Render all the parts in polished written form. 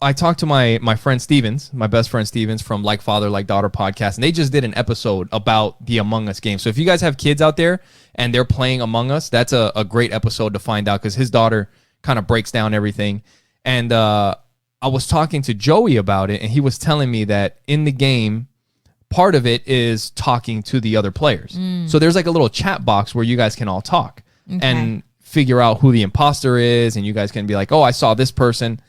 I talked to my friend Stevens, my best friend Stevens from Like Father, Like Daughter podcast, and they just did an episode about the Among Us game. So if you guys have kids out there and they're playing Among Us, that's a great episode to find out because his daughter kind of breaks down everything. And I was talking to Joey about it, and he was telling me that in the game, part of it is talking to the other players. So there's like a little chat box where you guys can all talk and figure out who the imposter is, and you guys can be like, oh, I saw this person.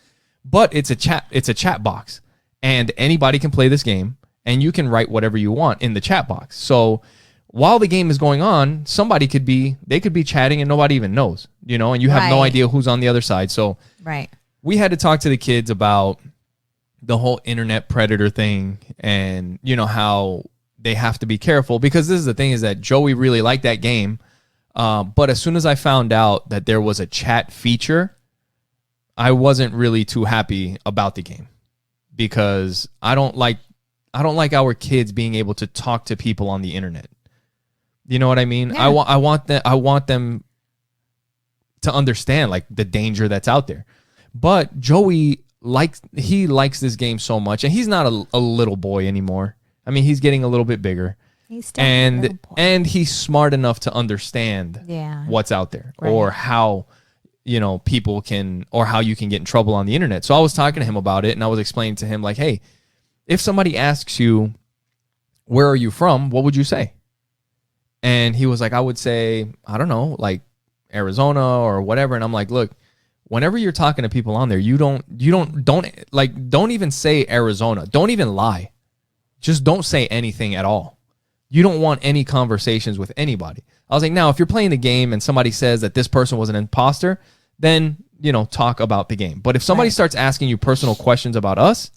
But it's a chat box, and anybody can play this game, and you can write whatever you want in the chat box. So while the game is going on, they could be chatting and nobody even knows, and you have no idea who's on the other side. So we had to talk to the kids about the whole internet predator thing, and how they have to be careful, because this is the thing, is that Joey really liked that game. But as soon as I found out that there was a chat feature, I wasn't really too happy about the game, because I don't like our kids being able to talk to people on the internet. You know what I mean? Yeah. I want them to understand like the danger that's out there. But Joey likes this game so much, and he's not a little boy anymore. I mean, he's getting a little bit bigger. He's still and he's smart enough to understand what's out there, or how people can, or how you can get in trouble on the internet. So I was talking to him about it, and I was explaining to him like, hey, if somebody asks you, where are you from? What would you say? And he was like, I would say, I don't know, like Arizona or whatever. And I'm like, look, whenever you're talking to people on there, don't even say Arizona. Don't even lie. Just don't say anything at all. You don't want any conversations with anybody. I was like, now, if you're playing the game and somebody says that this person was an imposter, then, talk about the game. But if somebody starts asking you personal questions about us,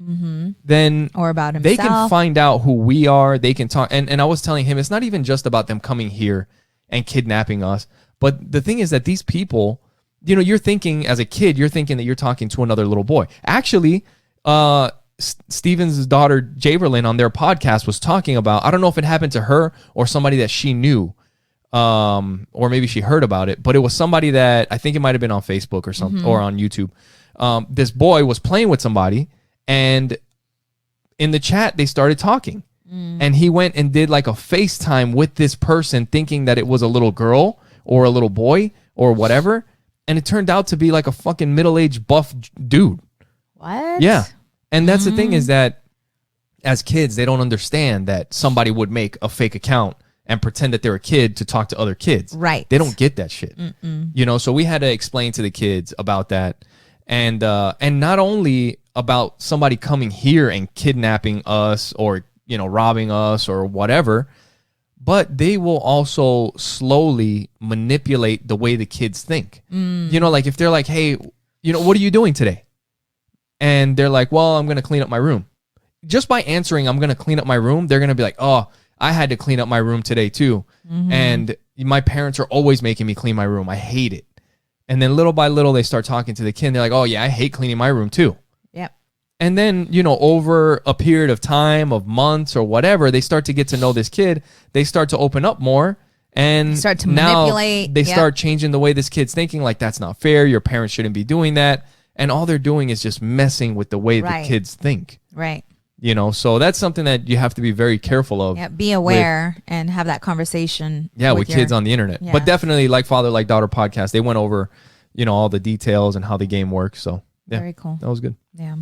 then or about himself, they can find out who we are. They can talk. And I was telling him, it's not even just about them coming here and kidnapping us. But the thing is that these people, you're thinking as a kid, you're thinking that you're talking to another little boy. Actually, Steven's daughter, Jaberlyn, on their podcast was talking about, I don't know if it happened to her or somebody that she knew, or maybe she heard about it, but it was somebody that I think it might have been on Facebook or something, or on YouTube. This boy was playing with somebody, and in the chat, they started talking. And he went and did like a FaceTime with this person, thinking that it was a little girl or a little boy or whatever. And it turned out to be like a fucking middle-aged buff dude. What? Yeah. And that's the thing, is that as kids, they don't understand that somebody would make a fake account and pretend that they're a kid to talk to other kids. Right. They don't get that shit. So we had to explain to the kids about that. And not only about somebody coming here and kidnapping us or, robbing us or whatever, but they will also slowly manipulate the way the kids think. Like if they're like, hey, what are you doing today? And they're like, well, I'm going to clean up my room. Just by answering, I'm going to clean up my room, they're going to be like, oh, I had to clean up my room today too. And my parents are always making me clean my room. I hate it. And then little by little, they start talking to the kid. And they're like, oh, yeah, I hate cleaning my room too. Yep. And then, over a period of time, of months or whatever, they start to get to know this kid. They start to open up more. And start to manipulate. They start changing the way this kid's thinking. Like, that's not fair. Your parents shouldn't be doing that. And all they're doing is just messing with the way the kids think. Right. So that's something that you have to be very careful of. Yeah, be aware and have that conversation. Yeah, with kids on the internet. Yeah. But definitely, Like Father, Like Daughter podcast, they went over, all the details and how the game works. So, yeah. Very cool. That was good. Yeah.